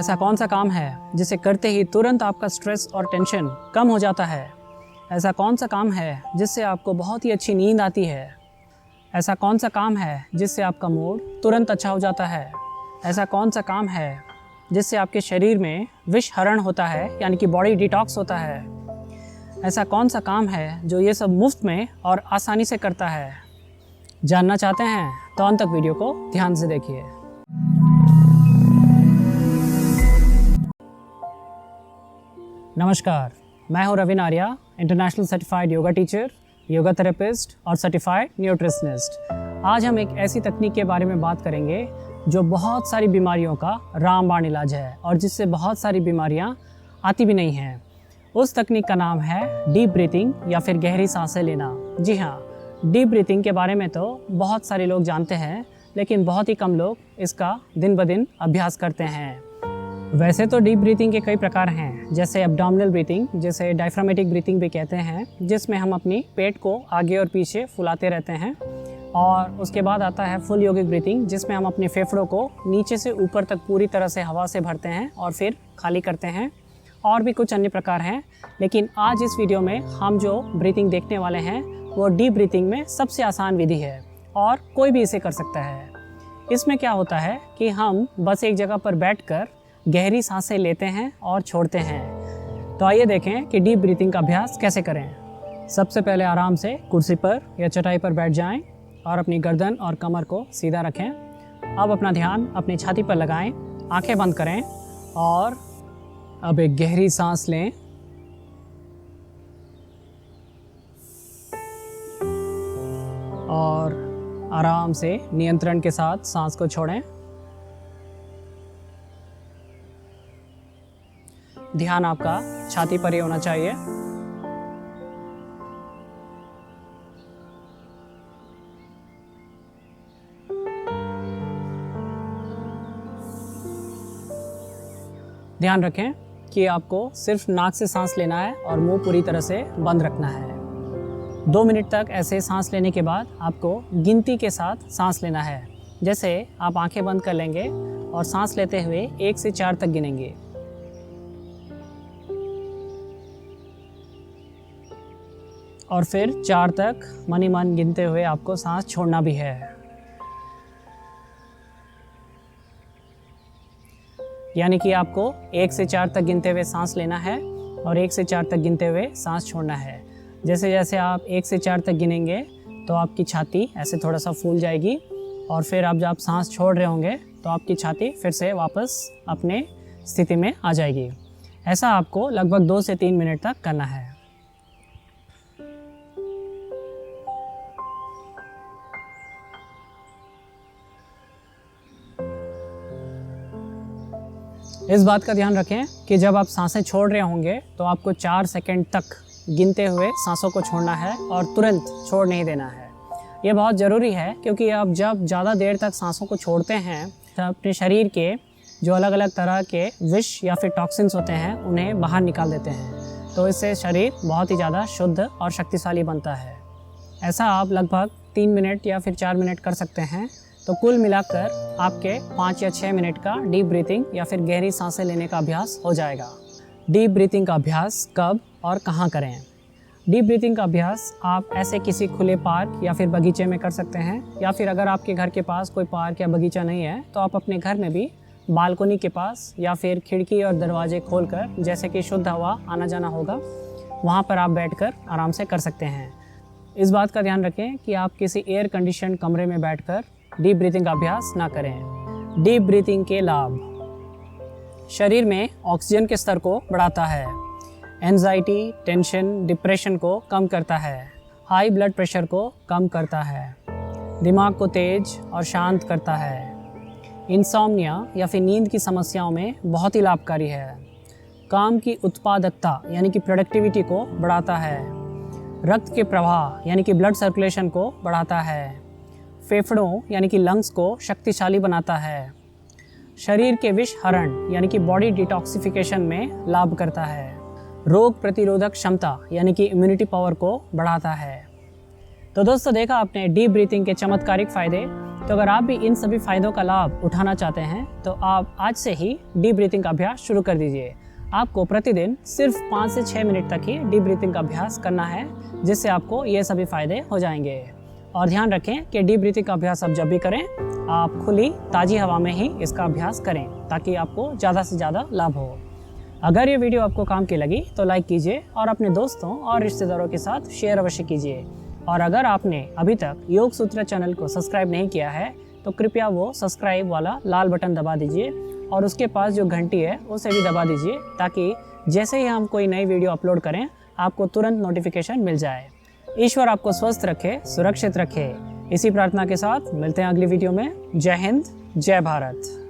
ऐसा कौन सा काम है जिसे करते ही तुरंत आपका स्ट्रेस और टेंशन कम हो जाता है? ऐसा कौन सा काम है जिससे आपको बहुत ही अच्छी नींद आती है? ऐसा कौन सा काम है जिससे आपका मूड तुरंत अच्छा हो जाता है? ऐसा कौन सा काम है जिससे आपके शरीर में विष हरण होता है, यानी कि बॉडी डिटॉक्स होता है? ऐसा कौन सा काम है जो ये सब मुफ्त में और आसानी से करता है? जानना चाहते हैं तो अंत तक वीडियो को ध्यान से देखिए। नमस्कार, मैं हूं Ravin Arya, international certified yoga teacher, yoga therapist और सर्टिफाइड न्यूट्रिशनिस्ट। आज हम एक ऐसी तकनीक के बारे में बात करेंगे जो बहुत सारी बीमारियों का रामबाण इलाज है और जिससे बहुत सारी बीमारियां आती भी नहीं हैं। उस तकनीक का नाम है डीप ब्रीथिंग या फिर गहरी सांसें लेना। जी हाँ, डीप ब्रीथिंग के बारे में तो बहुत सारे लोग जानते हैं, लेकिन बहुत ही कम लोग इसका दिन ब दिन अभ्यास करते हैं। वैसे तो डीप ब्रीथिंग के कई प्रकार हैं, जैसे एब्डोमिनल ब्रीथिंग, जिसे डायफ्रामेटिक ब्रीथिंग भी कहते हैं, जिसमें हम अपनी पेट को आगे और पीछे फुलाते रहते हैं। और उसके बाद आता है फुल योगिक ब्रीथिंग, जिसमें हम अपने फेफड़ों को नीचे से ऊपर तक पूरी तरह से हवा से भरते हैं और फिर खाली करते हैं। और भी कुछ अन्य प्रकार हैं, लेकिन आज इस वीडियो में हम जो ब्रीथिंग देखने वाले हैं वो डीप ब्रीथिंग में सबसे आसान विधि है और कोई भी इसे कर सकता है। इसमें क्या होता है कि हम बस एक जगह पर बैठकर गहरी सांसें लेते हैं और छोड़ते हैं। तो आइए देखें कि डीप ब्रीथिंग का अभ्यास कैसे करें। सबसे पहले आराम से कुर्सी पर या चटाई पर बैठ जाएं और अपनी गर्दन और कमर को सीधा रखें। अब अपना ध्यान अपनी छाती पर लगाएं, आंखें बंद करें और अब एक गहरी सांस लें। और आराम से नियंत्रण के साथ सांस को छोड़ें। ध्यान आपका छाती पर ही होना चाहिए। ध्यान रखें कि आपको सिर्फ नाक से सांस लेना है और मुंह पूरी तरह से बंद रखना है। 2 मिनट तक ऐसे सांस लेने के बाद आपको गिनती के साथ सांस लेना है। जैसे आप आंखें बंद कर लेंगे और सांस लेते हुए 1 से 4 तक गिनेंगे। और फिर 4 तक मन ही मन गिनते हुए आपको सांस छोड़ना भी है। यानी कि आपको 1 से 4 तक गिनते हुए सांस लेना है और 1 से 4 तक गिनते हुए सांस छोड़ना है। जैसे जैसे आप 1 से 4 तक गिनेंगे तो आपकी छाती ऐसे थोड़ा सा फूल जाएगी और फिर आप जब सांस छोड़ रहे होंगे तो आपकी छाती फिर से वापस अपने स्थिति में आ जाएगी। ऐसा आपको लगभग 2 से 3 मिनट तक करना है। इस बात का ध्यान रखें कि जब आप सांसें छोड़ रहे होंगे तो आपको 4 सेकंड तक गिनते हुए सांसों को छोड़ना है और तुरंत छोड़ नहीं देना है। ये बहुत ज़रूरी है क्योंकि आप जब ज़्यादा देर तक सांसों को छोड़ते हैं तो अपने शरीर के जो अलग अलग तरह के विष या फिर टॉक्सिन्स होते हैं उन्हें बाहर निकाल देते हैं। तो इससे शरीर बहुत ही ज़्यादा शुद्ध और शक्तिशाली बनता है। ऐसा आप लगभग 3 मिनट या फिर 4 मिनट कर सकते हैं। तो कुल मिलाकर आपके 5 या 6 मिनट का डीप ब्रीथिंग या फिर गहरी सांसें लेने का अभ्यास हो जाएगा। डीप ब्रीथिंग का अभ्यास कब और कहाँ करें? डीप ब्रीथिंग का अभ्यास आप ऐसे किसी खुले पार्क या फिर बगीचे में कर सकते हैं, या फिर अगर आपके घर के पास कोई पार्क या बगीचा नहीं है तो आप अपने घर में भी बालकनी के पास या फिर खिड़की और दरवाजे खोलकर, जैसे कि शुद्ध हवा आना जाना होगा, वहाँ पर आप बैठकर आराम से कर सकते हैं। इस बात का ध्यान रखें कि आप किसी एयर कंडीशन कमरे में बैठकर डीप ब्रीथिंग का अभ्यास ना करें। डीप ब्रीथिंग के लाभ: शरीर में ऑक्सीजन के स्तर को बढ़ाता है, एंजाइटी, टेंशन, डिप्रेशन को कम करता है, हाई ब्लड प्रेशर को कम करता है, दिमाग को तेज और शांत करता है, इंसोम्निया या फिर नींद की समस्याओं में बहुत ही लाभकारी है, काम की उत्पादकता यानी कि प्रोडक्टिविटी को बढ़ाता है, रक्त के प्रवाह यानी कि ब्लड सर्कुलेशन को बढ़ाता है, फेफड़ों यानी कि लंग्स को शक्तिशाली बनाता है, शरीर के विष हरण यानी कि बॉडी डिटॉक्सिफिकेशन में लाभ करता है, रोग प्रतिरोधक क्षमता यानी कि इम्यूनिटी पावर को बढ़ाता है। तो दोस्तों, देखा आपने डीप ब्रीथिंग के चमत्कारिक फ़ायदे। तो अगर आप भी इन सभी फायदों का लाभ उठाना चाहते हैं तो आप आज से ही डीप ब्रीथिंग का अभ्यास शुरू कर दीजिए। आपको प्रतिदिन सिर्फ 5 से 6 मिनट तक ही डीप ब्रीथिंग का अभ्यास करना है, जिससे आपको ये सभी फायदे हो जाएंगे। और ध्यान रखें कि डीप ब्रीथिंग का अभ्यास आप जब भी करें, आप खुली ताज़ी हवा में ही इसका अभ्यास करें, ताकि आपको ज़्यादा से ज़्यादा लाभ हो। अगर ये वीडियो आपको काम की लगी तो लाइक कीजिए और अपने दोस्तों और रिश्तेदारों के साथ शेयर अवश्य कीजिए। और अगर आपने अभी तक योग सूत्र चैनल को सब्सक्राइब नहीं किया है तो कृपया वो सब्सक्राइब वाला लाल बटन दबा दीजिए और उसके पास जो घंटी है उसे भी दबा दीजिए, ताकि जैसे ही हम कोई नई वीडियो अपलोड करें आपको तुरंत नोटिफिकेशन मिल जाए। ईश्वर आपको स्वस्थ रखे, सुरक्षित रखे। इसी प्रार्थना के साथ मिलते हैं अगली वीडियो में। जय हिंद, जय भारत।